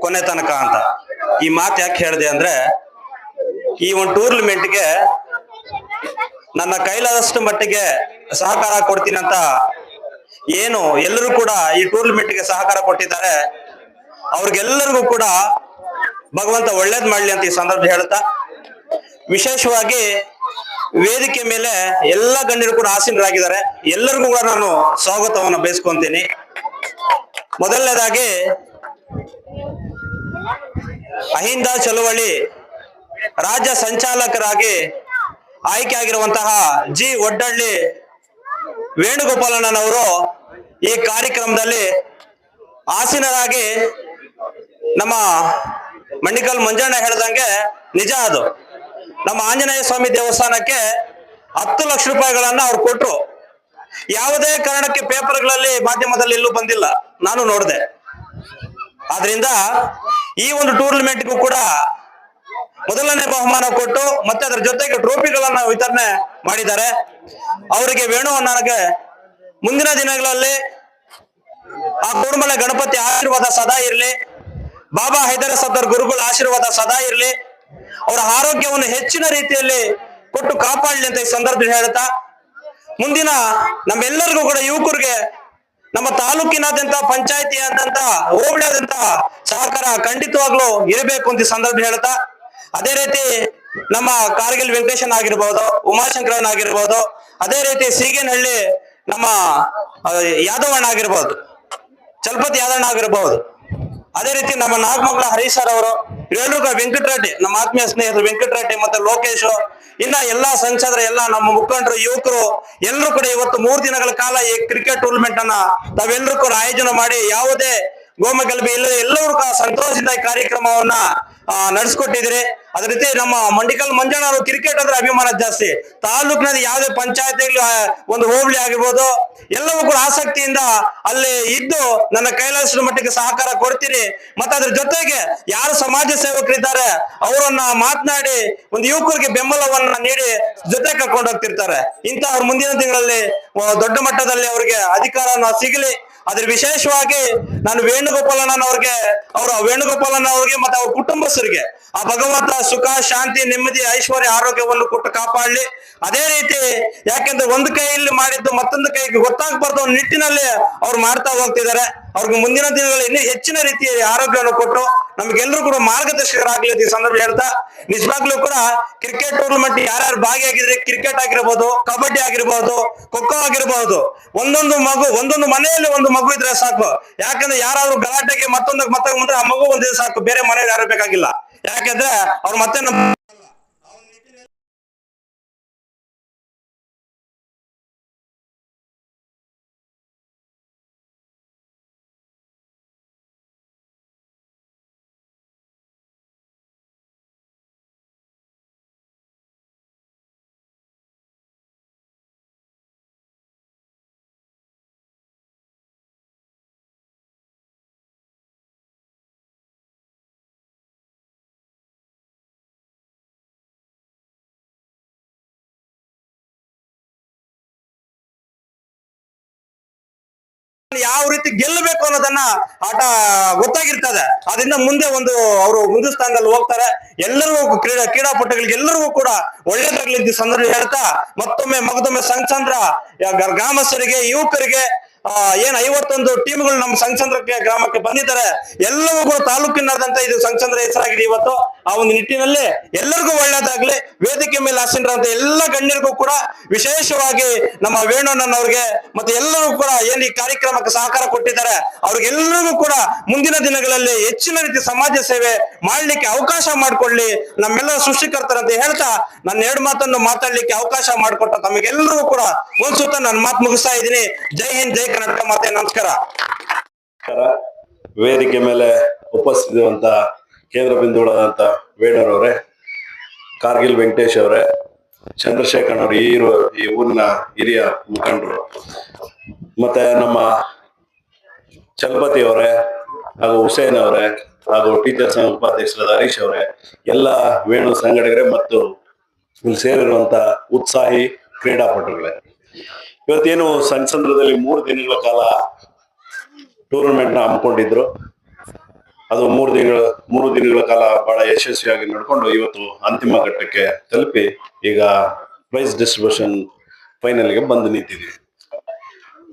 ಕೊನೆ ತನಕ ಅಂತ. ಈ ಮಾತು ಯಾಕೆ ಹೇಳಿದೆ ಅಂದ್ರೆ, ಈ ಒಂದು ಟೂರ್ನಮೆಂಟ್ಗೆ ನನ್ನ ಕೈಲಾದಷ್ಟು ಮಟ್ಟಿಗೆ ಸಹಕಾರ ಕೊಡ್ತೀನಿ ಅಂತ ಏನು ಎಲ್ಲರೂ ಕೂಡ ಈ ಟೂರ್ನಮೆಂಟ್ಗೆ ಸಹಕಾರ ಕೊಟ್ಟಿದ್ದಾರೆ, ಅವ್ರಿಗೆಲ್ಲರಿಗೂ ಕೂಡ ಭಗವಂತ ಒಳ್ಳೇದ್ ಮಾಡ್ಲಿ ಅಂತ ಈ ಸಂದರ್ಭ ಹೇಳ್ತಾ, ವಿಶೇಷವಾಗಿ ವೇದಿಕೆ ಮೇಲೆ ಎಲ್ಲ ಗಣ್ಯರು ಕೂಡ ಆಸೀನರಾಗಿದ್ದಾರೆ. ಎಲ್ಲರಿಗೂ ಕೂಡ ನಾನು ಸ್ವಾಗತವನ್ನು ಬಯಸ್ಕೊಂತೀನಿ. ಮೊದಲನೇದಾಗಿ ಅಹಿಂದ ಚಳುವಳಿ ರಾಜ್ಯ ಸಂಚಾಲಕರಾಗಿ ಆಯ್ಕೆ ಆಗಿರುವಂತಹ ಜಿ ಒಡ್ಡಳ್ಳಿ ವೇಣುಗೋಪಾಲಣ್ಣನವರು ಈ ಕಾರ್ಯಕ್ರಮದಲ್ಲಿ ಆಸೀನರಾಗಿ, ನಮ್ಮ ಮಂಡಿಕಲ್ ಮಂಜಣ್ಣ ಹೇಳ್ದಂಗೆ ನಿಜ ಅದು, ನಮ್ಮ ಆಂಜನೇಯ ಸ್ವಾಮಿ ದೇವಸ್ಥಾನಕ್ಕೆ 10 ಲಕ್ಷ ರೂಪಾಯಿಗಳನ್ನ ಅವ್ರು ಕೊಟ್ರು. ಯಾವುದೇ ಕಾರಣಕ್ಕೆ ಪೇಪರ್ಗಳಲ್ಲಿ ಮಾಧ್ಯಮದಲ್ಲಿ ಎಲ್ಲೂ ಬಂದಿಲ್ಲ, ನಾನು ನೋಡಿದೆ. ಆದ್ರಿಂದ ಈ ಒಂದು ಟೂರ್ನಮೆಂಟ್ಗೂ ಕೂಡ ಮೊದಲನೇ ಬಹುಮಾನ ಕೊಟ್ಟು ಮತ್ತೆ ಅದರ ಜೊತೆಗೆ ಟ್ರೋಫಿಗಳನ್ನ ವಿತರಣೆ ಮಾಡಿದ್ದಾರೆ. ಅವರಿಗೆ ವೇಣು ನನಗೆ ಮುಂದಿನ ದಿನಗಳಲ್ಲಿ ಆ ಕೂಡುಮಲೆ ಗಣಪತಿ ಆಶೀರ್ವಾದ ಸದಾ ಇರಲಿ, ಬಾಬಾ ಹೈದರ ಸಫ್ದರ್ ಗುರುಗಳ ಆಶೀರ್ವಾದ ಸದಾ ಇರಲಿ, ಅವರ ಆರೋಗ್ಯವನ್ನು ಹೆಚ್ಚಿನ ರೀತಿಯಲ್ಲಿ ಕೊಟ್ಟು ಕಾಪಾಡಲಿ ಅಂತ ಈ ಸಂದರ್ಭದಲ್ಲಿ ಹೇಳ್ತಾ, ಮುಂದಿನ ನಮ್ಮೆಲ್ಲರಿಗೂ ಕೂಡ ಯುವಕರಿಗೆ ನಮ್ಮ ತಾಲೂಕಿನಾದ್ಯಂತ ಪಂಚಾಯತಿ ಆದಂತ ಹೋಬಳಿಯಾದಂತ ಸಹಕಾರ ಖಂಡಿತವಾಗ್ಲೂ ಇರಬೇಕು ಅಂತ ಈ ಸಂದರ್ಭ ಹೇಳ್ತಾ, ಅದೇ ರೀತಿ ನಮ್ಮ ಕಾರ್ಗಿಲ್ ವೆಂಕಟೇಶನ್ ಆಗಿರ್ಬೋದು, ಉಮಾಶಂಕರನ್ ಆಗಿರ್ಬೋದು, ಅದೇ ರೀತಿ ಸೀಗೇನಹಳ್ಳಿ ನಮ್ಮ ಯಾದವಣ್ಣ ಆಗಿರ್ಬೋದು, ಚಲಪತಿ ಯಾದಣ್ಣ ಆಗಿರ್ಬೋದು, ಅದೇ ರೀತಿ ನಮ್ಮ ನಾಗಮಂಗಲ ಹರೀಶ್ ಸರ್ ಅವರು, ರೇಣುಕ ವೆಂಕಟರೆಡ್ಡಿ ನಮ್ಮ ಆತ್ಮೀಯ ಸ್ನೇಹಿತರು ವೆಂಕಟರೆಡ್ಡಿ ಮತ್ತೆ ಲೋಕೇಶ್, ಇನ್ನ ಎಲ್ಲಾ ಸಂಸದರು, ಎಲ್ಲ ನಮ್ಮ ಮುಖಂಡರು, ಯುವಕರು ಎಲ್ಲರೂ ಕೂಡ ಇವತ್ತು 3 ದಿನಗಳ ಕಾಲ ಈ ಕ್ರಿಕೆಟ್ ಟೂರ್ನಮೆಂಟ್ ಅನ್ನ ತಾವೆಲ್ಲರೂ ಕೂಡ ಆಯೋಜನೆ ಮಾಡಿ ಯಾವುದೇ ಗೋಮಗಲಭೆ ಇಲ್ಲದೆ ಎಲ್ಲರೂ ಕೂಡ ಸಂತೋಷದಿಂದ ಈ ಕಾರ್ಯಕ್ರಮವನ್ನ ನಡೆಸ್ಕೊಟ್ಟಿದ್ರಿ. ಅದೇ ರೀತಿ ನಮ್ಮ ಮಂಡಿಕಲ್ ಮಂಜಣ್ಣ ಅವರು ಕ್ರಿಕೆಟ್ ಅಂದ್ರೆ ಅಭಿಮಾನ ಜಾಸ್ತಿ. ತಾಲೂಕಿನಲ್ಲಿ ಯಾವುದೇ ಪಂಚಾಯತ್ ಒಂದು ಹೋಬಳಿ ಆಗಿರ್ಬೋದು, ಎಲ್ಲವೂ ಕೂಡ ಆಸಕ್ತಿಯಿಂದ ಅಲ್ಲಿ ಇದ್ದು ನನ್ನ ಕೈಲಾದಷ್ಟು ಮಟ್ಟಿಗೆ ಸಹಕಾರ ಕೊಡ್ತೀರಿ. ಮತ್ತೆ ಅದ್ರ ಜೊತೆಗೆ ಯಾರು ಸಮಾಜ ಸೇವಕರಿದ್ದಾರೆ ಅವರನ್ನ ಮಾತನಾಡಿ ಒಂದು ಯುವಕರಿಗೆ ಬೆಂಬಲವನ್ನ ನೀಡಿ ಜೊತೆ ಕರ್ಕೊಂಡು ಹೋಗ್ತಿರ್ತಾರೆ. ಇಂತಹ ಮುಂದಿನ ತಿಂಗಳಲ್ಲಿ ದೊಡ್ಡ ಮಟ್ಟದಲ್ಲಿ ಅವರಿಗೆ ಅಧಿಕಾರ ಸಿಗಲಿ. ಅದ್ರ ವಿಶೇಷವಾಗಿ ನಾನು ವೇಣುಗೋಪಾಲಣ್ಣ ಅವ್ರಿಗೆ ಮತ್ತೆ ಅವ್ರ ಕುಟುಂಬಸ್ಥರಿಗೆ ಆ ಭಗವಂತ ಸುಖ, ಶಾಂತಿ, ನೆಮ್ಮದಿ, ಐಶ್ವರ್ಯ, ಆರೋಗ್ಯವನ್ನು ಕೊಟ್ಟು ಕಾಪಾಡಲಿ. ಅದೇ ರೀತಿ ಯಾಕೆಂದ್ರೆ ಒಂದು ಕೈಯಲ್ಲಿ ಮಾಡಿದ್ದು ಮತ್ತೊಂದು ಕೈಗೆ ಗೊತ್ತಾಗಬಾರ್ದು ನಿಟ್ಟಿನಲ್ಲಿ ಅವ್ರು ಮಾಡ್ತಾ ಹೋಗ್ತಿದ್ದಾರೆ. ಅವ್ರಿಗೆ ಮುಂದಿನ ದಿನಗಳಲ್ಲಿ ಇನ್ನೂ ಹೆಚ್ಚಿನ ರೀತಿಯ ಆರೋಗ್ಯವನ್ನು ಕೊಟ್ಟು ನಮ್ಗೆಲ್ಲರೂ ಕೂಡ ಮಾರ್ಗದರ್ಶಕರಾಗ್ಲಿ ಈ ಸಂದರ್ಭ ಹೇಳ್ತಾ, ನಿಜವಾಗ್ಲೂ ಕೂಡ ಕ್ರಿಕೆಟ್ ಟೂರ್ನಮೆಂಟ್ ಯಾರ್ಯಾರು ಭಾಗಿಯಾಗಿದ್ರೆ, ಕ್ರಿಕೆಟ್ ಆಗಿರ್ಬೋದು, ಕಬಡ್ಡಿ ಆಗಿರ್ಬೋದು, ಖೋಖೋ ಆಗಿರ್ಬೋದು, ಒಂದೊಂದು ಮನೆಯಲ್ಲಿ ಒಂದು ಮಗು ಇದ್ರೆ ಸಾಕು. ಯಾಕಂದ್ರೆ ಯಾರಾದ್ರೂ ಗಲಾಟೆಗೆ ಮತ್ತೊಂದಕ್ಕೆ ಮುಂದೆ ಆ ಮಗು ಒಂದೇ ಸಾಕು, ಬೇರೆ ಮನೆಗೆ ಯಾರು ಬೇಕಾಗಿಲ್ಲ. ಯಾಕಂದ್ರೆ ಅವ್ರು ಮತ್ತೆ ಯಾವ ರೀತಿ ಗೆಲ್ಲಬೇಕು ಅನ್ನೋದನ್ನ ಆಟ ಗೊತ್ತಾಗಿರ್ತದೆ. ಅದರಿಂದ ಮುಂದೆ ಅವರು ಮುಂದೆ ಸ್ಥಾನದಲ್ಲಿ ಹೋಗ್ತಾರೆ. ಎಲ್ಲರಿಗೂ ಕ್ರೀಡಾಪಟುಗಳಿಗೆ ಎಲ್ಲರಿಗೂ ಕೂಡ ಒಳ್ಳೇದಾಗ್ಲಿ ಸಂದರ್ಭ ಹೇಳ್ತಾ, ಮಗದೊಮ್ಮೆ ಸಂಘಚಂದ್ರ ಗ್ರಾಮಸ್ಥರಿಗೆ, ಯುವಕರಿಗೆ, ಏನ್ 51 ಟೀಮ್ಗಳು ನಮ್ಮ ಸಂಘಚಂದ್ರ ಗ್ರಾಮಕ್ಕೆ ಬಂದಿದ್ದಾರೆ. ಎಲ್ಲವೂ ಕೂಡ ತಾಲೂಕಿನಾದಂತ ಇದು ಸಂಘಚಂದ್ರ ಹೆಸರಾಗಿದೆ ಇವತ್ತು. ಆ ಒಂದು ನಿಟ್ಟಿನಲ್ಲಿ ಎಲ್ಲರಿಗೂ ಒಳ್ಳೇದಾಗ್ಲಿ. ವೇದಿಕೆ ಮೇಲೆ ಆಸೀನರಂತ ಎಲ್ಲ ಗಣ್ಯರಿಗೂ ಕೂಡ ವಿಶೇಷವಾಗಿ ನಮ್ಮ ವೇಣುಣ್ಣನವ್ರಿಗೆ ಮತ್ತೆ ಎಲ್ಲರೂ ಕೂಡ ಏನ್ ಈ ಕಾರ್ಯಕ್ರಮಕ್ಕೆ ಸಹಕಾರ ಕೊಟ್ಟಿದ್ದಾರೆ ಅವ್ರಿಗೆಲ್ಲರಿಗೂ ಕೂಡ ಮುಂದಿನ ದಿನಗಳಲ್ಲಿ ಹೆಚ್ಚಿನ ರೀತಿ ಸಮಾಜ ಸೇವೆ ಮಾಡ್ಲಿಕ್ಕೆ ಅವಕಾಶ ಮಾಡಿಕೊಳ್ಳಿ ನಮ್ಮೆಲ್ಲರ ಸೃಷ್ಟಿಕರ್ತರಂತ ಹೇಳ್ತಾ ನನ್ನ 2 ಮಾತನ್ನು ಮಾತಾಡ್ಲಿಕ್ಕೆ ಅವಕಾಶ ಮಾಡಿಕೊಟ್ಟ ತಮಗೆಲ್ಲರಿಗೂ ಕೂಡ ಒಂದ್ ಸುತ್ತ ನನ್ನ ಮಾತು ಮುಗಿಸ್ತಾ ಇದ್ದೀನಿ. ಜೈ ಹಿಂದ್, ಜೈ ಕರ್ನಾಟಕ ಮಾತೆ. ನಮಸ್ಕಾರ. ವೇದಿಕೆ ಮೇಲೆ ಉಪಸ್ಥಿತಿರುವಂತ ಕೇಂದ್ರ ಬಿಂದುಗಳಾದಂತ ವೇಣೂರವರೇ, ಕಾರ್ಗಿಲ್ ವೆಂಕಟೇಶ್ ಅವರೇ, ಚಂದ್ರಶೇಖರ್ ಅವರು, ಈ ಊರಿನ ಹಿರಿಯ ಮುಖಂಡರು, ಮತ್ತೆ ನಮ್ಮ ಚಲಪತಿ ಅವರೇ ಹಾಗೂ ಹುಸೇನ್ ಅವರೇ ಹಾಗೂ ಟೀಚರ್ಸ್ ಉಪಾಧ್ಯಕ್ಷರಾದ ಹರೀಶ್ ಅವರೇ, ಎಲ್ಲ ವೇಣು ಸಂಘಟಕರೇ ಮತ್ತು ಇಲ್ಲಿ ಸೇರಿರುವಂತ ಉತ್ಸಾಹಿ ಕ್ರೀಡಾಪಟುಗಳೇ, ಇವತ್ತೇನು ಸಂಘಚಂದ್ರದಲ್ಲಿ 3 ದಿನಗಳ ಕಾಲ ಟೂರ್ನಮೆಂಟ್ ನ ಹಮ್ಮಿಕೊಂಡಿದ್ರು. ಅದು 3 ದಿನಗಳ ಕಾಲ ಬಹಳ ಯಶಸ್ವಿಯಾಗಿ ನಡ್ಕೊಂಡು ಇವತ್ತು ಅಂತಿಮ ಘಟ್ಟಕ್ಕೆ ತಲುಪಿ ಈಗ ಪ್ರೈಸ್ ಡಿಸ್ಟ್ರಿಬ್ಯೂಷನ್ ಫೈನಲ್ಗೆ ಬಂದು ನಿಂತಿದ್ದೀವಿ.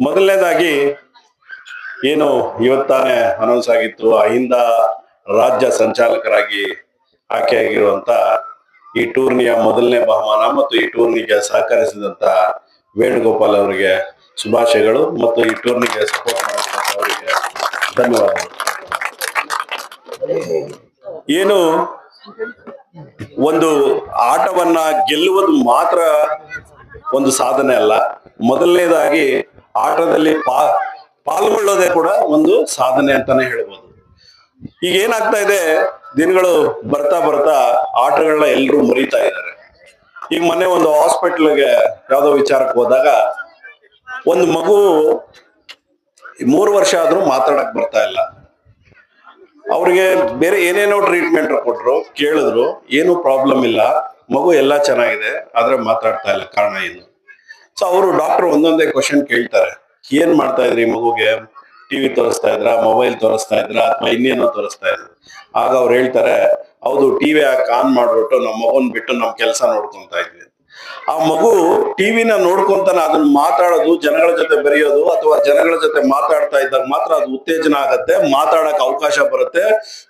ಮೊದಲನೇದಾಗಿ ಏನು ಇವತ್ತಾನೆ ಅನೌನ್ಸ್ ಆಗಿತ್ತು, ಅಹಿಂದ ರಾಜ್ಯ ಸಂಚಾಲಕರಾಗಿ ಆಯ್ಕೆಯಾಗಿರುವಂತ ಈ ಟೂರ್ನಿಯ ಮೊದಲನೇ ಬಹುಮಾನ ಮತ್ತು ಈ ಟೂರ್ನಿಗೆ ಸಹಕರಿಸಿದಂತ ವೇಣುಗೋಪಾಲ್ ಅವರಿಗೆ ಶುಭಾಶಯಗಳು ಮತ್ತು ಈ ಟೂರ್ನಿಗೆ ಸಪೋರ್ಟ್ ಮಾಡಿದಂತ ಅವರಿಗೆ ಧನ್ಯವಾದಗಳು. ಏನು ಒಂದು ಆಟವನ್ನ ಗೆಲ್ಲುವುದು ಮಾತ್ರ ಒಂದು ಸಾಧನೆ ಅಲ್ಲ, ಮೊದಲನೇದಾಗಿ ಆಟದಲ್ಲಿ ಪಾಲ್ಗೊಳ್ಳೋದೇ ಕೂಡ ಒಂದು ಸಾಧನೆ ಅಂತಾನೆ ಹೇಳ್ಬೋದು. ಈಗ ಏನಾಗ್ತಾ ಇದೆ, ದಿನಗಳು ಬರ್ತಾ ಬರ್ತಾ ಆಟಗಳನ್ನ ಎಲ್ರು ಮರೀತಾ ಇದ್ದಾರೆ. ಈಗ ಮೊನ್ನೆ ಒಂದು ಹಾಸ್ಪಿಟ್ಲ್ಗೆ ಯಾವ್ದೋ ವಿಚಾರಕ್ಕೆ ಹೋದಾಗ ಒಂದು ಮಗು 3 ವರ್ಷ ಆದ್ರೂ ಮಾತಾಡಕ್ ಬರ್ತಾ ಇಲ್ಲ. ಅವ್ರಿಗೆ ಬೇರೆ ಏನೇನೋ ಟ್ರೀಟ್ಮೆಂಟ್ ಕೊಟ್ರು, ಕೇಳಿದ್ರು, ಏನು ಪ್ರಾಬ್ಲಮ್ ಇಲ್ಲ, ಮಗು ಎಲ್ಲ ಚೆನ್ನಾಗಿದೆ, ಆದ್ರೆ ಮಾತಾಡ್ತಾ ಇಲ್ಲ, ಕಾರಣ ಏನು? ಸೊ ಅವರು ಡಾಕ್ಟರ್ ಒಂದೊಂದೇ ಕ್ವಶನ್ ಕೇಳ್ತಾರೆ, ಏನ್ ಮಾಡ್ತಾ ಇದ್ರಿ ಮಗುಗೆ? ಟಿವಿ ತೋರಿಸ್ತಾ ಇದ್ರ, ಮೊಬೈಲ್ ತೋರಿಸ್ತಾ ಇದ್ರ, ಅಥವಾ ಇನ್ನೇನೋ ತೋರಿಸ್ತಾ ಇದ್ರು? ಆಗ ಅವ್ರು ಹೇಳ್ತಾರೆ, ಹೌದು, ಟಿವಿ ಆನ್ ಮಾಡ್ಬಿಟ್ಟು ನಮ್ಮ ಮಗನ್ ಬಿಟ್ಟು ನಮ್ ಕೆಲಸ ನೋಡ್ಕೊಂತಾ ಇದ್ವಿ. ಆ ಮಗು ಟಿವಿನ ನೋಡ್ಕೊಂತಾನೆ ಅದನ್ನ ಮಾತಾಡೋದು, ಜನಗಳ ಜೊತೆ ಬೆರೆಯೋದು ಅಥವಾ ಜನಗಳ ಜೊತೆ ಮಾತಾಡ್ತಾ ಇದ್ದಾಗ ಮಾತ್ರ ಅದು ಉತ್ತೇಜನ ಆಗತ್ತೆ, ಮಾತಾಡಕ್ ಅವಕಾಶ ಬರುತ್ತೆ,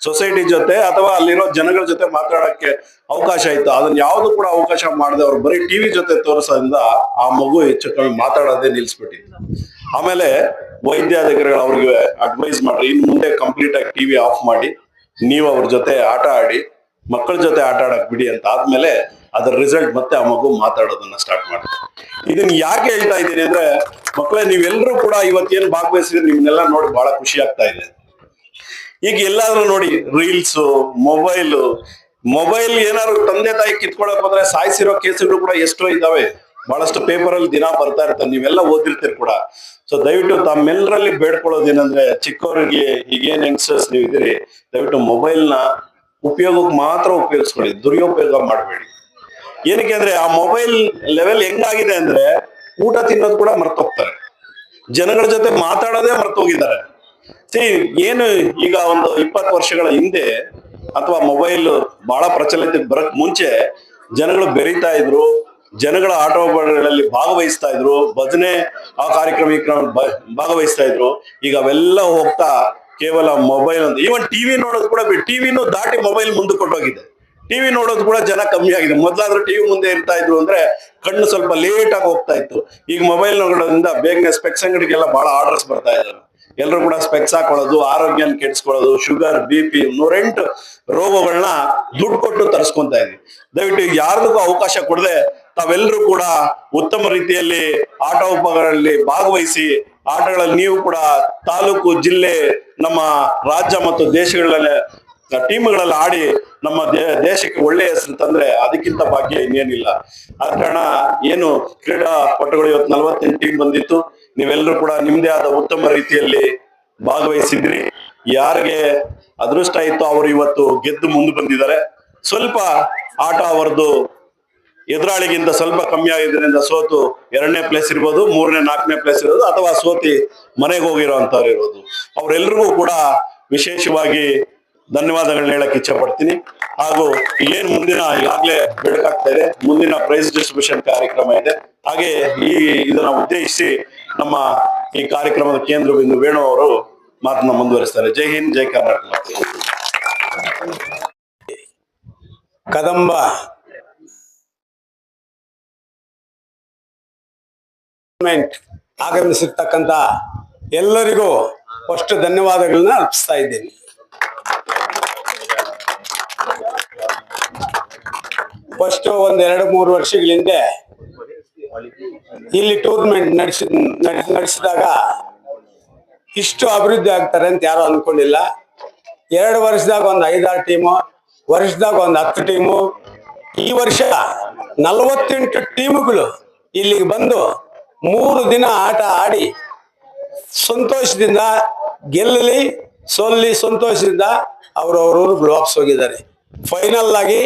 ಸೊಸೈಟಿ ಜೊತೆ ಅಥವಾ ಅಲ್ಲಿರೋ ಜನಗಳ ಜೊತೆ ಮಾತಾಡಕ್ಕೆ ಅವಕಾಶ ಇತ್ತು. ಅದನ್ನ ಯಾವ್ದು ಕೂಡ ಅವಕಾಶ ಮಾಡದೆ ಅವ್ರು ಬರೀ ಟಿವಿ ಜೊತೆ ತೋರಿಸೋದ್ರಿಂದ ಆ ಮಗು ಹೆಚ್ಚು ಕಮ್ಮಿ ಮಾತಾಡೋದೇ ನಿಲ್ಸ್ಬಿಟ್ಟಿತ್ತು. ಆಮೇಲೆ ವೈದ್ಯಾಧಿಕಾರಿಗಳು ಅವ್ರಿಗೆ ಅಡ್ವೈಸ್ ಮಾಡ್ರಿ, ಇನ್ನು ಮುಂದೆ ಕಂಪ್ಲೀಟ್ ಆಗಿ ಟಿವಿ ಆಫ್ ಮಾಡಿ ನೀವು ಅವ್ರ ಜೊತೆ ಆಟ ಆಡಿ, ಮಕ್ಕಳ ಜೊತೆ ಆಟ ಆಡಕ್ ಬಿಡಿ ಅಂತ ಆದ್ಮೇಲೆ ಅದರ ರಿಸಲ್ಟ್ ಮತ್ತೆ ಆ ಮಗು ಮಾತಾಡೋದನ್ನ ಸ್ಟಾರ್ಟ್ ಮಾಡ್ತಾರೆ. ಇದನ್ನ ಯಾಕೆ ಹೇಳ್ತಾ ಇದ್ದೀನಿ ಅಂದ್ರೆ, ಮಕ್ಕಳೇ ನೀವೆಲ್ಲರೂ ಕೂಡ ಇವತ್ತೇನು ಭಾಗವಹಿಸಿದ್ರೆ ನಿಮ್ನೆಲ್ಲ ನೋಡಿ ಬಹಳ ಖುಷಿ ಆಗ್ತಾ ಇದೆ. ಈಗ ಎಲ್ಲಾದ್ರೂ ನೋಡಿ ರೀಲ್ಸ್, ಮೊಬೈಲ್ ಏನಾದ್ರು ತಂದೆ ತಾಯಿ ಕಿತ್ಕೊಳಕ್ ಹೋದ್ರೆ ಸಾಯಿಸಿರೋ ಕೇಸುಗಳು ಕೂಡ ಎಷ್ಟೋ ಇದಾವೆ. ಬಹಳಷ್ಟು ಪೇಪರ್ ಅಲ್ಲಿ ದಿನ ಬರ್ತಾ ಇರ್ತಾರೆ, ನೀವೆಲ್ಲ ಓದಿರ್ತೀರಿ ಕೂಡ. ಸೊ ದಯವಿಟ್ಟು ತಮ್ಮೆಲ್ಲರಲ್ಲಿ ಬೇಡ್ಕೊಳ್ಳೋದೇನಂದ್ರೆ, ಚಿಕ್ಕವರಿಗೆ ಈಗೇನ್ ಯಂಗ್ಸ್ಟರ್ಸ್ ನೀವು ಇದ್ದೀರಿ, ದಯವಿಟ್ಟು ಮೊಬೈಲ್ ನ ಉಪಯೋಗಕ್ಕೆ ಮಾತ್ರ ಉಪಯೋಗಿಸ್ಕೊಳ್ಳಿ, ದುರುಪಯೋಗ ಮಾಡಬೇಡಿ. ಏನಕ್ಕೆ ಅಂದ್ರೆ ಆ ಮೊಬೈಲ್ ಲೆವೆಲ್ ಹೆಂಗಾಗಿದೆ ಅಂದ್ರೆ ಊಟ ತಿನ್ನೋದು ಕೂಡ ಮರ್ತೋಗ್ತಾರೆ, ಜನಗಳ ಜೊತೆ ಮಾತಾಡೋದೇ ಮರ್ತೋಗಿದ್ದಾರೆ. ಏನು ಈಗ ಒಂದು 20 ವರ್ಷಗಳ ಹಿಂದೆ ಅಥವಾ ಮೊಬೈಲ್ ಬಹಳ ಪ್ರಚಲಿತಕ್ಕೆ ಬರಕ್ ಮುಂಚೆ ಜನಗಳು ಬೆರೀತಾ ಇದ್ರು, ಜನಗಳ ಆಟೋಗಳಲ್ಲಿ ಭಾಗವಹಿಸ್ತಾ ಇದ್ರು, ಭಜನೆ ಆ ಕಾರ್ಯಕ್ರಮ ಭಾಗವಹಿಸ್ತಾ ಇದ್ರು. ಈಗ ಅವೆಲ್ಲ ಹೋಗ್ತಾ ಕೇವಲ ಮೊಬೈಲ್ ಅಂತ, ಈವನ್ ಟಿವಿ ನೋಡೋದು ಕೂಡ ಟಿವಿನೂ ದಾಟಿ ಮೊಬೈಲ್ ಮುಂದೆ ಕೊಟ್ಟೋಗಿದೆ. ಟಿವಿ ನೋಡೋದು ಕೂಡ ಜನ ಕಮ್ಮಿ ಆಗಿದೆ. ಮೊದ್ಲಾದ್ರೂ ಟಿವಿ ಮುಂದೆ ಇರ್ತಾ ಇದ್ರು ಅಂದ್ರೆ ಕಣ್ಣು ಸ್ವಲ್ಪ ಲೇಟ್ ಆಗಿ ಹೋಗ್ತಾ ಇತ್ತು. ಈಗ ಮೊಬೈಲ್ ನೋಡೋದ್ರಿಂದ ಬೇಗನೆ ಸ್ಪೆಕ್ಸ್ ಅಂಗಡಿಗೆಲ್ಲ ಬಹಳ ಆರ್ಡರ್ಸ್ ಬರ್ತಾ ಇದ್ದಾರೆ. ಎಲ್ಲರೂ ಕೂಡ ಸ್ಪೆಕ್ಸ್ ಹಾಕೊಳ್ಳೋದು, ಆರೋಗ್ಯನ ಕೆಡಿಸ್ಕೊಳ್ಳೋದು, ಶುಗರ್, BP 108 ರೋಗಗಳನ್ನ ದುಡ್ಡು ಕೊಟ್ಟು ತರಿಸ್ಕೊಂತ ಇದ್ವಿ. ದಯವಿಟ್ಟು ಯಾರಿಗೂ ಅವಕಾಶ ಕೊಡದೆ ತಾವೆಲ್ಲರೂ ಕೂಡ ಉತ್ತಮ ರೀತಿಯಲ್ಲಿ ಆಟ ಉಪಕರಣಗಳಲ್ಲಿ ಭಾಗವಹಿಸಿ, ಆಟಗಳಲ್ಲಿ ನೀವು ಕೂಡ ತಾಲೂಕು, ಜಿಲ್ಲೆ, ನಮ್ಮ ರಾಜ್ಯ ಮತ್ತು ದೇಶಗಳಲ್ಲಿ ಟೀಮ್ಗಳಲ್ಲಿ ಆಡಿ ನಮ್ಮ ದೇಶಕ್ಕೆ ಒಳ್ಳೆಯ ಹೆಸರು ತಂದ್ರೆ ಅದಕ್ಕಿಂತ ಭಾಗ್ಯ ಇನ್ನೇನಿಲ್ಲ. ಆದ ಕಾರಣ ಏನು ಕ್ರೀಡಾಪಟುಗಳು ಇವತ್ತು 48 ಟೀಮ್ ಬಂದಿತ್ತು, ನೀವೆಲ್ಲರೂ ಕೂಡ ನಿಮ್ದೇ ಆದ ಉತ್ತಮ ರೀತಿಯಲ್ಲಿ ಭಾಗವಹಿಸಿದ್ರಿ. ಯಾರಿಗೆ ಅದೃಷ್ಟ ಇತ್ತು ಅವರು ಇವತ್ತು ಗೆದ್ದು ಮುಂದೆ ಬಂದಿದ್ದಾರೆ. ಸ್ವಲ್ಪ ಆಟ ಅವರದ್ದು ಎದುರಾಳಿಗಿಂತ ಸ್ವಲ್ಪ ಕಮ್ಮಿ ಆಗಿದ್ರಿಂದ ಸೋತು 2ನೇ ಪ್ಲೇಸ್ ಇರ್ಬೋದು, 3ನೇ 4ನೇ ಪ್ಲೇಸ್ ಇರೋದು, ಅಥವಾ ಸೋತಿ ಮನೆಗೆ ಹೋಗಿರೋ ಅಂತವ್ರು ಇರ್ಬೋದು. ಅವರೆಲ್ಲರಿಗೂ ಕೂಡ ವಿಶೇಷವಾಗಿ ಧನ್ಯವಾದಗಳನ್ನ ಹೇಳಕ್ ಇಚ್ಛೆ ಪಡ್ತೀನಿ. ಹಾಗೂ ಏನ್ ಮುಂದಿನ ಈಗಾಗಲೇ ಬೆಳಕಾಗ್ತಾ ಇದೆ, ಮುಂದಿನ ಪ್ರೈಸ್ ಡಿಸ್ಟ್ರಿಬ್ಯೂಷನ್ ಕಾರ್ಯಕ್ರಮ ಇದೆ. ಹಾಗೆ ಇದನ್ನ ಉದ್ದೇಶಿಸಿ ನಮ್ಮ ಈ ಕಾರ್ಯಕ್ರಮದ ಕೇಂದ್ರ ಬಿಂದು ವೇಣು ಅವರು ಮಾತನ್ನ ಮುಂದುವರಿಸ್ತಾರೆ. ಜೈ ಹಿಂದ್, ಜೈ ಕರ್ನಾಟಕ. ಕದಂಬ ಆಗಮಿಸಿರ್ತಕ್ಕಂಥ ಎಲ್ಲರಿಗೂ ಫಸ್ಟ್ ಧನ್ಯವಾದಗಳನ್ನ ಅರ್ಪಿಸ್ತಾ ಇದ್ದೇನೆ. ಫಸ್ಟ್ 1-2-3 ವರ್ಷಗಳ ಹಿಂದೆ ಇಲ್ಲಿ ಟೂರ್ನಮೆಂಟ್ ನಡೆಸಿದಾಗ ಇಷ್ಟು ಅಭಿವೃದ್ಧಿ ಆಗ್ತಾರೆ ಅಂತ ಯಾರು ಅನ್ಕೊಂಡಿಲ್ಲ. 2 ವರ್ಷದಾಗ ಒಂದು 5-6 ಟೀಮು, ವರ್ಷದಾಗ ಒಂದು 10 ಟೀಮು. ಈ ವರ್ಷ 48 ಟೀಮುಗಳು ಇಲ್ಲಿಗೆ ಬಂದು 3 ದಿನ ಆಟ ಆಡಿ ಸಂತೋಷದಿಂದ, ಗೆಲ್ಲಲಿ ಸೋಲ್ಲಿ ಸಂತೋಷದಿಂದ ಅವ್ರವ್ರ ಊರಿಗೆ ವಾಪಸ್ ಹೋಗಿದ್ದಾರೆ. ಫೈನಲ್ ಆಗಿ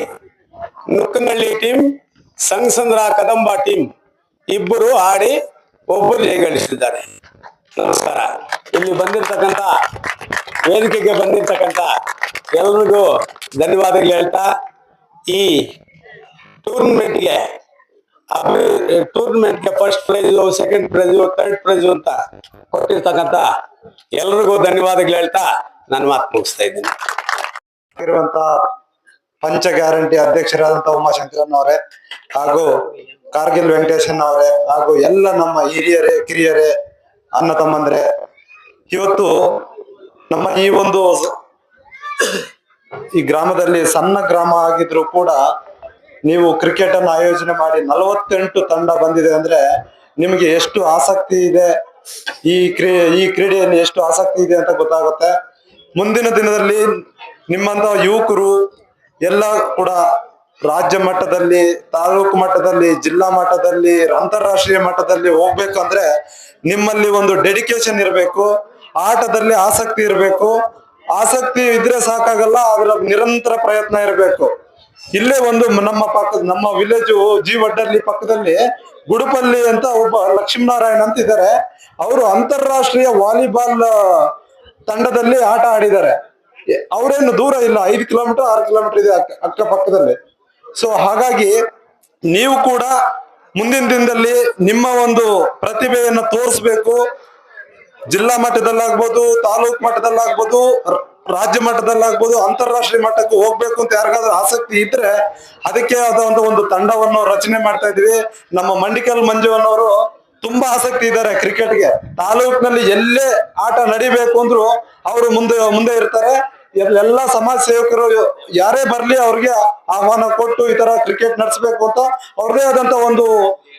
ನುಕ್ಕನಹಳ್ಳಿ ಟೀಮ್, ಸಂಘಸಂದ್ರ ಕದಂಬ ಟೀಮ್ ಇಬ್ಬರು ಆಡಿ ಒಬ್ಬರು ಜಯಗಳಿಸಿದ್ದಾರೆ. ನಮಸ್ಕಾರ. ಇಲ್ಲಿ ಬಂದಿರತಕ್ಕಂಥ ವೇದಿಕೆಗೆ ಬಂದಿರತಕ್ಕಂಥ ಎಲ್ರಿಗೂ ಧನ್ಯವಾದಗಳು ಹೇಳ್ತಾ ಈ ಟೂರ್ನಮೆಂಟ್ಗೆ first prize, second prize, third prize ಅಂತ ಕೊಟ್ಟಿರ್ತಕ್ಕಂಥ ಎಲ್ರಿಗೂ ಧನ್ಯವಾದಗಳು ಹೇಳ್ತಾ ನಾನು ಮಾತು ಮುಗಿಸ್ತಾ ಇದ್ದೀನಿ. ಇರುವಂತ ಪಂಚ ಗ್ಯಾರಂಟಿ ಅಧ್ಯಕ್ಷರಾದಂತ ಉಮಾಶಂಕರನ್ ಅವರೇ ಹಾಗೂ ಕಾರ್ಗಿಲ್ ವೆಂಕಟೇಶನ್ ಅವರೇ ಹಾಗೂ ಎಲ್ಲ ನಮ್ಮ ಹಿರಿಯರೇ ಕಿರಿಯರೇ ಅಣ್ಣ ತಮ್ಮಂದ್ರೆ, ಇವತ್ತು ನಮ್ಮ ಈ ಗ್ರಾಮದಲ್ಲಿ ಸಣ್ಣ ಗ್ರಾಮ ಆಗಿದ್ರು ಕೂಡ ನೀವು ಕ್ರಿಕೆಟ್ ಅನ್ನು ಆಯೋಜನೆ ಮಾಡಿ 48 ತಂಡ ಬಂದಿದೆ ಅಂದ್ರೆ ನಿಮಗೆ ಎಷ್ಟು ಆಸಕ್ತಿ ಇದೆ, ಈ ಕ್ರೀಡೆಯಲ್ಲಿ ಎಷ್ಟು ಆಸಕ್ತಿ ಇದೆ ಅಂತ ಗೊತ್ತಾಗುತ್ತೆ. ಮುಂದಿನ ದಿನದಲ್ಲಿ ನಿಮ್ಮಂತ ಯುವಕರು ಎಲ್ಲ ಕೂಡ ರಾಜ್ಯ ಮಟ್ಟದಲ್ಲಿ, ತಾಲೂಕು ಮಟ್ಟದಲ್ಲಿ, ಜಿಲ್ಲಾ ಮಟ್ಟದಲ್ಲಿ, ಅಂತಾರಾಷ್ಟ್ರೀಯ ಮಟ್ಟದಲ್ಲಿ ಹೋಗ್ಬೇಕಂದ್ರೆ ನಿಮ್ಮಲ್ಲಿ ಒಂದು ಡೆಡಿಕೇಶನ್ ಇರಬೇಕು, ಆಟದಲ್ಲಿ ಆಸಕ್ತಿ ಇರಬೇಕು. ಆಸಕ್ತಿ ಇದ್ರೆ ಸಾಕಾಗಲ್ಲ, ಅದರ ನಿರಂತರ ಪ್ರಯತ್ನ ಇರಬೇಕು. ಇಲ್ಲೇ ಒಂದು ನಮ್ಮ ವಿಲೇಜು ಜೀವಡ್ಡಲ್ಲಿ ಪಕ್ಕದಲ್ಲಿ ಗುಡುಪಲ್ಲಿ ಅಂತ ಒಬ್ಬ ಲಕ್ಷ್ಮೀನಾರಾಯಣ್ ಅಂತ ಇದ್ದಾರೆ. ಅವರು ಅಂತಾರಾಷ್ಟ್ರೀಯ ವಾಲಿಬಾಲ್ ತಂಡದಲ್ಲಿ ಆಟ ಆಡಿದ್ದಾರೆ. ಅವರೇನು ದೂರ ಇಲ್ಲ, 5 ಕಿಲೋಮೀಟರ್ 6 ಕಿಲೋಮೀಟರ್ ಇದೆ ಅಕ್ಕಪಕ್ಕದಲ್ಲಿ. ಸೊ ಹಾಗಾಗಿ ನೀವು ಕೂಡ ಮುಂದಿನ ದಿನದಲ್ಲಿ ನಿಮ್ಮ ಒಂದು ಪ್ರತಿಭೆಯನ್ನು ತೋರಿಸ್ಬೇಕು. ಜಿಲ್ಲಾ ಮಟ್ಟದಲ್ಲಾಗ್ಬೋದು, ತಾಲೂಕು ಮಟ್ಟದಲ್ಲಾಗ್ಬೋದು, ರಾಜ್ಯ ಮಟ್ಟದಲ್ಲಾಗ್ಬೋದು, ಅಂತಾರಾಷ್ಟ್ರೀಯ ಮಟ್ಟಕ್ಕೆ ಹೋಗ್ಬೇಕು ಅಂತ ಯಾರಿಗಾದ್ರೂ ಆಸಕ್ತಿ ಇದ್ರೆ ಅದಕ್ಕೆ ಆದಂತ ಒಂದು ತಂಡವನ್ನು ರಚನೆ ಮಾಡ್ತಾ ಇದೀವಿ. ನಮ್ಮ ಮಂಡಿಕಲ್ ಮಂಜುವನ್ನವರು ತುಂಬಾ ಆಸಕ್ತಿ ಇದ್ದಾರೆ ಕ್ರಿಕೆಟ್ಗೆ. ತಾಲೂಕಿನಲ್ಲಿ ಎಲ್ಲೇ ಆಟ ನಡಿಬೇಕು ಅಂದ್ರು ಅವರು ಮುಂದೆ ಇರ್ತಾರೆ. ಎಲ್ಲ ಸಮಾಜ ಸೇವಕರು ಯಾರೇ ಬರ್ಲಿ ಅವ್ರಿಗೆ ಆಹ್ವಾನ ಕೊಟ್ಟು ಈ ತರ ಕ್ರಿಕೆಟ್ ನಡೆಸಬೇಕು ಅಂತ ಅವ್ರದೇ ಆದಂತ ಒಂದು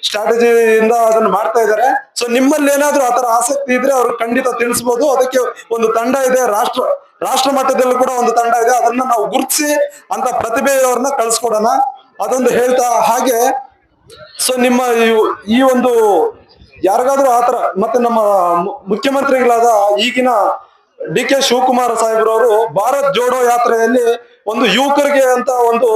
ಸ್ಟ್ರಾಟಜಿಯಿಂದ ಅದನ್ನ ಮಾಡ್ತಾ ಇದ್ದಾರೆ. ಸೊ ನಿಮ್ಮಲ್ಲಿ ಏನಾದ್ರೂ ಆತರ ಆಸಕ್ತಿ ಇದ್ರೆ ಅವ್ರು ಖಂಡಿತ ತಿಳಿಸ್ಬೋದು. ಅದಕ್ಕೆ ಒಂದು ತಂಡ ಇದೆ, ರಾಷ್ಟ್ರ ಮಟ್ಟದಲ್ಲೂ ಕೂಡ ಒಂದು ತಂಡ ಇದೆ. ಅದನ್ನ ನಾವು ಗುರುತಿಸಿ ಅಂತ ಪ್ರತಿಭೆಯವ್ರನ್ನ ಕಳ್ಸ್ಕೊಡೋಣ, ಅದೊಂದು ಹೇಳ್ತಾ ಹಾಗೆ. ಸೊ ನಿಮ್ಮ ಈ ಒಂದು ಯಾರಿಗಾದ್ರೂ ಆತರ, ಮತ್ತೆ ನಮ್ಮ ಮುಖ್ಯಮಂತ್ರಿಗಳಾದ ಈಗಿನ ಡಿ.ಕೆ. ಶಿವಕುಮಾರ್ ಸಾಹೇಬ್ರವರು ಭಾರತ್ ಜೋಡೋ ಯಾತ್ರೆಯಲ್ಲಿ ಒಂದು ಯುವಕರಿಗೆ ಅಂತ ಒಂದು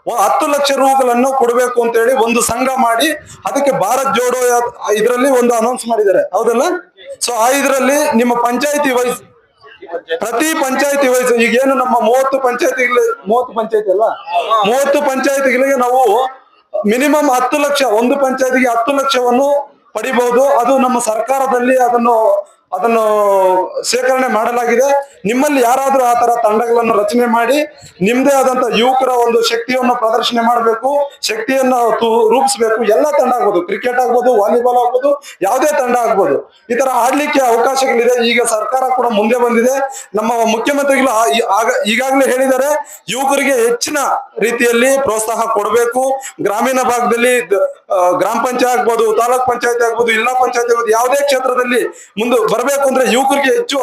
10 ಲಕ್ಷ ರೂಗಳನ್ನು ಕೊಡಬೇಕು ಅಂತ ಹೇಳಿ ಒಂದು ಸಂಘ ಮಾಡಿ ಅದಕ್ಕೆ ಭಾರತ್ ಜೋಡೋ ಇದರಲ್ಲಿ ಒಂದು ಅನೌನ್ಸ್ ಮಾಡಿದ್ದಾರೆ, ಹೌದಲ್ಲ? ಸೊ ಇದರಲ್ಲಿ ನಿಮ್ಮ ಪಂಚಾಯತಿ ವೈಸ್, ಪ್ರತಿ ಪಂಚಾಯತಿ ವೈಸ್, ಈಗೇನು ನಮ್ಮ 30 ಪಂಚಾಯತಿಗಳಿಗೆ ನಾವು ಮಿನಿಮಮ್ 10 ಲಕ್ಷ, ಒಂದು ಪಂಚಾಯತಿಗೆ 10 ಲಕ್ಷವನ್ನು ಪಡಿಬಹುದು. ಅದು ನಮ್ಮ ಸರ್ಕಾರದಲ್ಲಿ ಅದನ್ನು ಶೇಖರಣೆ ಮಾಡಲಾಗಿದೆ. ನಿಮ್ಮಲ್ಲಿ ಯಾರಾದ್ರೂ ಆ ತರ ತಂಡಗಳನ್ನು ರಚನೆ ಮಾಡಿ ನಿಮ್ದೇ ಆದಂತ ಯುವಕರ ಒಂದು ಶಕ್ತಿಯನ್ನು ಪ್ರದರ್ಶನ ಮಾಡಬೇಕು, ಶಕ್ತಿಯನ್ನು ರೂಪಿಸಬೇಕು. ಎಲ್ಲ ತಂಡ ಆಗ್ಬೋದು, ಕ್ರಿಕೆಟ್ ಆಗ್ಬೋದು, ವಾಲಿಬಾಲ್ ಆಗ್ಬೋದು, ಯಾವುದೇ ತಂಡ ಆಗ್ಬೋದು, ಈ ತರ ಆಡ್ಲಿಕ್ಕೆ ಅವಕಾಶಗಳಿದೆ. ಈಗ ಸರ್ಕಾರ ಕೂಡ ಮುಂದೆ ಬಂದಿದೆ. ನಮ್ಮ ಮುಖ್ಯಮಂತ್ರಿಗಳು ಈಗಾಗಲೇ ಹೇಳಿದ್ದಾರೆ, ಯುವಕರಿಗೆ ಹೆಚ್ಚಿನ ರೀತಿಯಲ್ಲಿ ಪ್ರೋತ್ಸಾಹ ಕೊಡಬೇಕು. ಗ್ರಾಮೀಣ ಭಾಗದಲ್ಲಿ ಗ್ರಾಮ ಪಂಚಾಯತ್ ಆಗ್ಬೋದು, ತಾಲೂಕ್ ಪಂಚಾಯತ್ ಆಗ್ಬೋದು, ಜಿಲ್ಲಾ ಪಂಚಾಯತ್ ಆಗ್ಬೋದು, ಯಾವುದೇ ಕ್ಷೇತ್ರದಲ್ಲಿ ಮುಂದೆ ಬರಬೇಕು ಅಂದ್ರೆ ಯುವಕರಿಗೆ ಹೆಚ್ಚು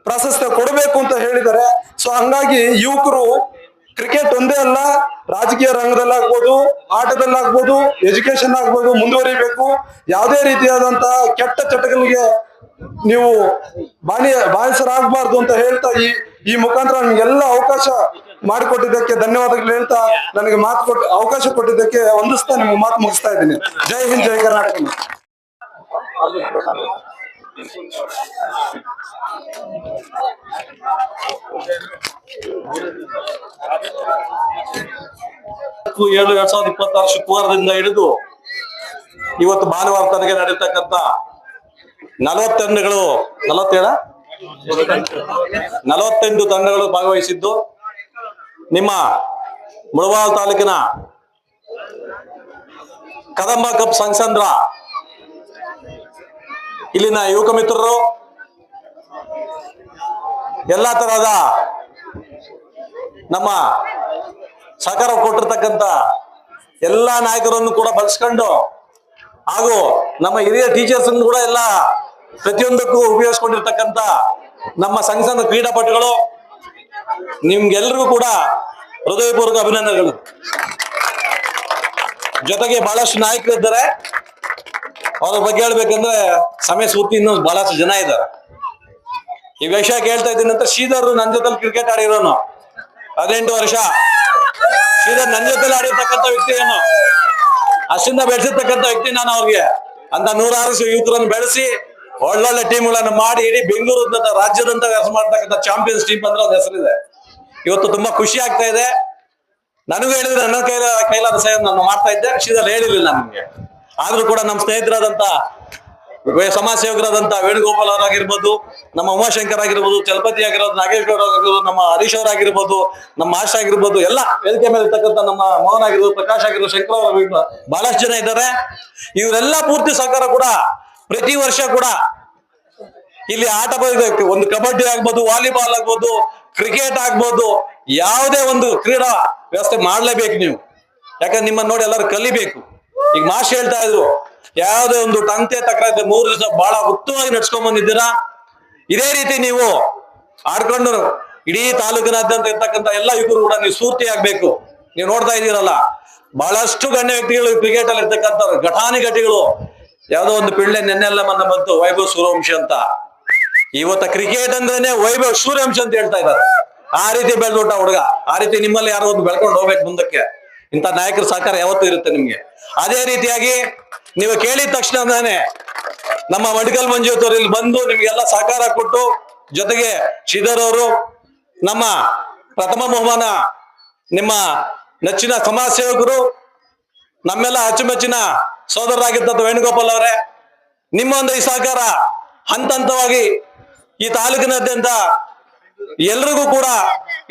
ಪ್ರಾಶಸ್ತ್ಯ ಕೊಡಬೇಕು ಅಂತ ಹೇಳಿದ್ದಾರೆ. ಸೊ ಹಂಗಾಗಿ ಯುವಕರು ಕ್ರಿಕೆಟ್ ಒಂದೇ ಅಲ್ಲ, ರಾಜಕೀಯ ರಂಗದಲ್ಲಾಗ್ಬೋದು, ಆಟದಲ್ಲಾಗ್ಬೋದು, ಎಜುಕೇಶನ್ ಆಗ್ಬೋದು, ಮುಂದುವರಿಬೇಕು. ಯಾವುದೇ ರೀತಿಯಾದಂತಹ ಕೆಟ್ಟ ಚಟಗಳಿಗೆ ನೀವು ಬಾನಿಸರಾಗಬಾರ್ದು ಅಂತ ಹೇಳ್ತಾ ಈ ಮುಖಾಂತರ ನನ್ಗೆಲ್ಲ ಅವಕಾಶ ಮಾಡಿಕೊಟ್ಟಿದ್ದಕ್ಕೆ ಧನ್ಯವಾದಗಳು ಹೇಳ್ತಾ, ನನಗೆ ಅವಕಾಶ ಕೊಟ್ಟಿದ್ದಕ್ಕೆ ವಂದಿಸ್ತಾ ನಿಮ್ಮ ಮಾತು ಮುಗಿಸ್ತಾ ಇದ್ದೀನಿ. ಜೈ ಹಿಂದ್, ಜೈ ಕರ್ನಾಟಕ. ಏಳು 2026 ಶುಕ್ರವಾರದಿಂದ ಹಿಡಿದು ಇವತ್ತು ಭಾನುವಾರ ತನಕ ನಡೆಯತಕ್ಕಂತ 40 ತಂಡಗಳು, 48 ತಂಡಗಳು ಭಾಗವಹಿಸಿದ್ದು ನಿಮ್ಮ ಮುಳಬಾಗಿಲು ತಾಲೂಕಿನ ಕದಂಬ ಕಪ್ ಸಂಸಂದ್ರ ಇಲ್ಲಿನ ಯುವಕ ಮಿತ್ರರು, ಎಲ್ಲಾ ತರಹದ ನಮ್ಮ ಸಹಕಾರ ಕೊಟ್ಟಿರ್ತಕ್ಕಂಥ ಎಲ್ಲಾ ನಾಯಕರನ್ನು ಕೂಡ ಬಳಸ್ಕೊಂಡು, ಹಾಗೂ ನಮ್ಮ ಹಿರಿಯ ಟೀಚರ್ಸ್ ಕೂಡ ಎಲ್ಲ ಪ್ರತಿಯೊಂದಕ್ಕೂ ಉಪಯೋಗಿಸ್ಕೊಂಡಿರ್ತಕ್ಕಂಥ ನಮ್ಮ ಸಂಘ ಕ್ರೀಡಾಪಟುಗಳು, ನಿಮ್ಗೆಲ್ರಿಗೂ ಕೂಡ ಹೃದಯಪೂರ್ವಕ ಅಭಿನಂದನೆಗಳು. ಜೊತೆಗೆ ಬಹಳಷ್ಟು ನಾಯಕರಿದ್ದಾರೆ, ಅವ್ರ ಬಗ್ಗೆ ಹೇಳ್ಬೇಕಂದ್ರೆ ಸಮಯ ಸ್ಫೂರ್ತಿ ಇನ್ನೂ ಬಹಳಷ್ಟು ಜನ ಇದ್ದಾರೆ. ಈ ವಿಷಯ ಕೇಳ್ತಾ ಇದ್ದೀನಿ ಅಂತ ಶ್ರೀಧರ್ ನನ್ನ ಜೊತೆ ಕ್ರಿಕೆಟ್ ಆಡಿರೋನು 18 ವರ್ಷ. ಶ್ರೀಧರ್ ನನ್ನ ಜೊತೆಲಿ ಆಡಿರ್ತಕ್ಕಂಥ ವ್ಯಕ್ತಿ, ಏನು ಅಷ್ಟಿಂದ ಬೆಳೆಸಿರ್ತಕ್ಕಂಥ ವ್ಯಕ್ತಿ ನಾನು. ಅವ್ರಿಗೆ ಅಂತ 106 ಯುವಕರನ್ನು ಬೆಳೆಸಿ ಒಳ್ಳೊಳ್ಳೆ ಟೀಮ್ಗಳನ್ನು ಮಾಡಿ ಇಡೀ ಬೆಂಗಳೂರು ರಾಜ್ಯದಂತ ಹೆಸರು ಮಾಡ್ತಕ್ಕಂಥ ಚಾಂಪಿಯನ್ಸ್ ಟೀಮ್ ಅಂದ್ರೆ ಒಂದು ಹೆಸರಿದೆ. ಇವತ್ತು ತುಂಬಾ ಖುಷಿ ಆಗ್ತಾ ಇದೆ. ನನಗೂ ಹೇಳಿದ್ರೆ ನನ್ನ ಕೈಲಾದ ಸಹಾಯ ನಾನು ಮಾಡ್ತಾ ಇದ್ದೆ, ಶ್ರೀಧರ್ ಹೇಳಿರ್ಲಿಲ್ಲ ನಮ್ಗೆ. ಆದ್ರೂ ಕೂಡ ನಮ್ಮ ಸ್ನೇಹಿತರಾದಂತ ಸಮಾಜ ಸೇವಕರಾದಂತ ವೇಣುಗೋಪಾಲ್ ಅವರಾಗಿರ್ಬೋದು, ನಮ್ಮ ಉಮಾಶಂಕರ್ ಆಗಿರ್ಬೋದು, ಚಲಪತಿ ಆಗಿರ್ಬೋದು, ನಾಗೇಶ್ ಗೌಡ ಆಗಿರ್ಬೋದು, ನಮ್ಮ ಹರೀಶ್ ಅವರಾಗಿರ್ಬೋದು, ನಮ್ಮ ಆಶಾ ಆಗಿರ್ಬೋದು, ಎಲ್ಲ ವೇದಿಕೆ ಮೇಲೆ ಇರ್ತಕ್ಕಂಥ ನಮ್ಮ ಮೋಹನ್ ಆಗಿರ್ಬೋದು, ಪ್ರಕಾಶ್ ಆಗಿರ್ಬೋದು, ಶಂಕರ್ ಅವರಾಗಿರ್ಬೋದು, ಬಹಳಷ್ಟು ಜನ ಇದ್ದಾರೆ. ಇವರೆಲ್ಲ ಪೂರ್ತಿ ಸಹಕಾರ ಕೂಡ ಪ್ರತಿ ವರ್ಷ ಕೂಡ ಇಲ್ಲಿ ಆಟ ಒಂದು ಕಬಡ್ಡಿ ಆಗ್ಬೋದು, ವಾಲಿಬಾಲ್ ಆಗ್ಬೋದು, ಕ್ರಿಕೆಟ್ ಆಗ್ಬೋದು, ಯಾವುದೇ ಒಂದು ಕ್ರೀಡಾ ವ್ಯವಸ್ಥೆ ಮಾಡ್ಲೇಬೇಕು ನೀವು. ಯಾಕಂದ್ರೆ ನಿಮ್ಮನ್ನ ನೋಡಿ ಎಲ್ಲರೂ ಕಲಿಬೇಕು. ಈಗ ಮಾಸ್ಟರ್ ಹೇಳ್ತಾ ಇದ್ರು, ಯಾವುದೇ ಒಂದು ತಂತೆ ತಕರಾರು 3 ದಿವಸ ಬಹಳ ಉತ್ತಮವಾಗಿ ನಡ್ಸ್ಕೊಂಡ್ ಬಂದಿದ್ದೀರಾ. ಇದೇ ರೀತಿ ನೀವು ಆಡ್ಕೊಂಡು ಇಡೀ ತಾಲೂಕಿನಾದ್ಯಂತ ಇರ್ತಕ್ಕಂಥ ಎಲ್ಲ ಯುವಕರು ಕೂಡ ನೀವು ಸ್ಫೂರ್ತಿ ಆಗ್ಬೇಕು. ನೀವು ನೋಡ್ತಾ ಇದ್ದೀರಲ್ಲ, ಬಹಳಷ್ಟು ಗಣ್ಯ ವ್ಯಕ್ತಿಗಳು ಕ್ರಿಕೆಟ್ ಅಲ್ಲಿ ಇರ್ತಕ್ಕಂಥ ಘಟಾನುಘಟಿಗಳು. ಯಾವ್ದೋ ಒಂದು ಪಿಳ್ಳೆ ನೆನ್ನೆಲ್ಲ ಮನ್ನ ಬಂತು, ವೈಭವ್ ಸೂರ್ಯವಂಶಿ ಅಂತ. ಇವತ್ತ ಕ್ರಿಕೆಟ್ ಅಂದ್ರೇನೆ ವೈಭವ್ ಸೂರ್ಯವಂಶಿ ಅಂತ ಹೇಳ್ತಾ ಇದ್ದಾರೆ. ಆ ರೀತಿ ಬೆಳೆದೋಟ ಹುಡುಗ. ಆ ರೀತಿ ನಿಮ್ಮಲ್ಲಿ ಯಾರೋ ಒಂದು ಬೆಳ್ಕೊಂಡು ಹೋಗ್ಬೇಕು ಮುಂದಕ್ಕೆ. ಇಂಥ ನಾಯಕರ ಸಹಕಾರ ಯಾವತ್ತೂ ಇರುತ್ತೆ ನಿಮ್ಗೆ. ಅದೇ ರೀತಿಯಾಗಿ ನೀವು ಕೇಳಿದ ತಕ್ಷಣನೇ ನಮ್ಮ ಮೆಡಿಕಲ್ ಮಂಜುನಾಥ್ ಅವರು ಇಲ್ಲಿ ಬಂದು ನಿಮ್ಗೆಲ್ಲ ಸಹಕಾರ ಕೊಟ್ಟು, ಜೊತೆಗೆ ಶ್ರೀಧರ್ ಅವರು, ನಮ್ಮ ಪ್ರಥಮ ಬಹುಮಾನ ನಿಮ್ಮ ನೆಚ್ಚಿನ ಸಮಾಜ ಸೇವಕರು, ನಮ್ಮೆಲ್ಲ ಅಚ್ಚುಮೆಚ್ಚಿನ ಸೋದರರಾಗಿದ್ದಂಥ ವೇಣುಗೋಪಾಲ್ ಅವರೇ, ನಿಮ್ಮ ಒಂದು ಈ ಸಹಕಾರ ಹಂತ ಹಂತವಾಗಿ ಈ ತಾಲೂಕಿನಾದ್ಯಂತ ಎಲ್ರಿಗೂ ಕೂಡ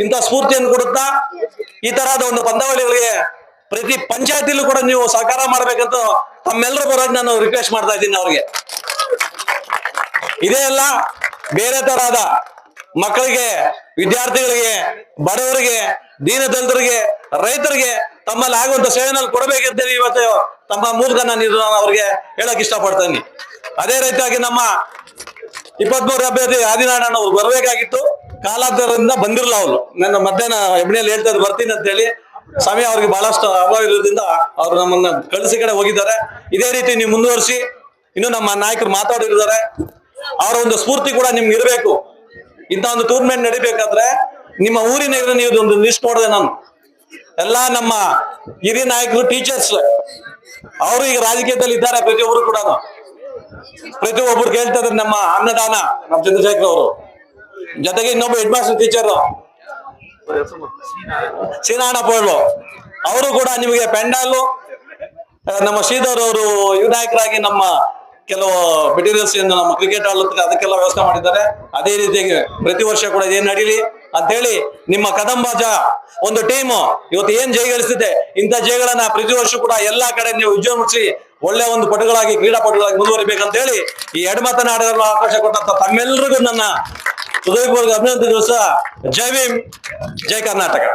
ಇಂಥ ಸ್ಫೂರ್ತಿಯನ್ನು ಕೊಡುತ್ತಾ, ಈ ತರಹದ ಒಂದು ಪಂದ್ಯಾವಳಿಗಳಿಗೆ ಪ್ರತಿ ಪಂಚಾಯತಿಲೂ ಕೂಡ ನೀವು ಸಹಕಾರ ಮಾಡ್ಬೇಕಂತ ತಮ್ಮೆಲ್ಲರ ಪರವಾಗಿ ನಾನು ರಿಕ್ವೆಸ್ಟ್ ಮಾಡ್ತಾ ಇದ್ದೀನಿ ಅವ್ರಿಗೆ. ಇದೇ ಅಲ್ಲ, ಬೇರೆ ತರಹದ ಮಕ್ಕಳಿಗೆ, ವಿದ್ಯಾರ್ಥಿಗಳಿಗೆ, ಬಡವರಿಗೆ, ದೀನದಲಿತರಿಗೆ, ರೈತರಿಗೆ ತಮ್ಮಲ್ಲಿ ಆಗುವಂತ ಸೇವೆನಲ್ಲಿ ಕೊಡಬೇಕಂತೇಳಿ ಇವತ್ತು ತಮ್ಮ ಮೂಲಕ ನಾನು ಅವ್ರಿಗೆ ಹೇಳಕ್ ಇಷ್ಟಪಡ್ತೇನೆ. ಅದೇ ರೀತಿಯಾಗಿ ನಮ್ಮ 23 ಅಭ್ಯರ್ಥಿ ಆದಿನಾರಾಯಣ ಅವ್ರು ಬರಬೇಕಾಗಿತ್ತು, ಕಾಲಾಂತರದಿಂದ ಬಂದಿರಲ್ಲ. ಅವರು ನನ್ನ ಮಧ್ಯಾಹ್ನ ಎಬ್ಣಿಯಲ್ಲಿ ಹೇಳ್ತಾ ಇದ್ರು ಬರ್ತೀನಿ ಅಂತ ಹೇಳಿ. ಸಮಯ ಅವ್ರಿಗೆ ಬಹಳಷ್ಟು ಅಭಾವ ಇರೋದ್ರಿಂದ ಅವ್ರು ನಮ್ಮನ್ನ ಕಳಿಸಿ ಕಡೆ ಹೋಗಿದ್ದಾರೆ. ಇದೇ ರೀತಿ ನೀವು ಮುಂದುವರಿಸಿ. ಇನ್ನು ನಮ್ಮ ನಾಯಕರು ಮಾತಾಡಿದ್ದಾರೆ, ಅವರ ಒಂದು ಸ್ಫೂರ್ತಿ ಕೂಡ ನಿಮ್ಗೆ ಇರಬೇಕು. ಇಂಥ ಒಂದು ಟೂರ್ನಮೆಂಟ್ ನಡಿಬೇಕಾದ್ರೆ ನಿಮ್ಮ ಊರಿನ ನೀವು ಒಂದು ಲಿಸ್ಟ್ ನೋಡಿದೆ ನಾನು. ಎಲ್ಲಾ ನಮ್ಮ ಹಿರಿಯ ನಾಯಕರು, ಟೀಚರ್ಸ್, ಅವರು ಈಗ ರಾಜಕೀಯದಲ್ಲಿ ಇದ್ದಾರೆ. ಪ್ರತಿಯೊಬ್ಬರು ಕೂಡ ಪ್ರತಿಯೊಬ್ಬರು ಕೇಳ್ತಾ ಇದ್ದಾರೆ ನಮ್ಮ ಅನ್ನದಾನ, ನಮ್ಮ ಚಂದ್ರಶೇಖರ್ ಅವರು. ಜೊತೆಗೆ ಇನ್ನೊಬ್ಬ ಹೆಡ್ ಮಾಸ್ಟರ್ ಟೀಚರ್ ಸೀನಾಣಪ್ಪಳು, ಅವರು ಕೂಡ ನಿಮಗೆ ಪೆಂಡಾಲು, ನಮ್ಮ ಶ್ರೀಧರ್ ಅವರು ಯುವ ನಾಯಕರಾಗಿ ನಮ್ಮ ಕೆಲವು ಮೆಟೀರಿಯಲ್ಸ್ ನಮ್ಮ ಕ್ರಿಕೆಟ್ ಆಡಲಿಕ್ಕೆ ಅದಕ್ಕೆಲ್ಲ ವ್ಯವಸ್ಥೆ ಮಾಡಿದ್ದಾರೆ. ಅದೇ ರೀತಿಯಾಗಿ ಪ್ರತಿ ವರ್ಷ ಕೂಡ ಇದೇನು ನಡೀಲಿ ಅಂತ ಹೇಳಿ ನಿಮ್ಮ ಕದಂಬಾಜ ಒಂದು ಟೀಮ್ ಇವತ್ತು ಏನ್ ಜಯಗಳಿಸ್ತಿದೆ, ಇಂಥ ಜಯಗಳನ್ನ ಪ್ರತಿ ವರ್ಷ ಕೂಡ ಎಲ್ಲಾ ಕಡೆ ನೀವು ವಿಜೃಂಭಿಸಿ ಒಳ್ಳೆ ಒಂದು ಪಟುಗಳಾಗಿ, ಕ್ರೀಡಾಪಟುಗಳಾಗಿ ಮುಂದುವರಿಬೇಕಂತ ಹೇಳಿ ಈ ಎಡಮಾತನಾಡಲು ಅವಕಾಶ ಕೊಟ್ಟಂತ ತಮ್ಮೆಲ್ಲರಿಗೂ ನನ್ನ ಹೃದಯಪೂರ್ವಕ ಅಭಿನಂದನೆ. ದಿವಸ ಜೈ ಭೀಮ್, ಜೈ ಕರ್ನಾಟಕ.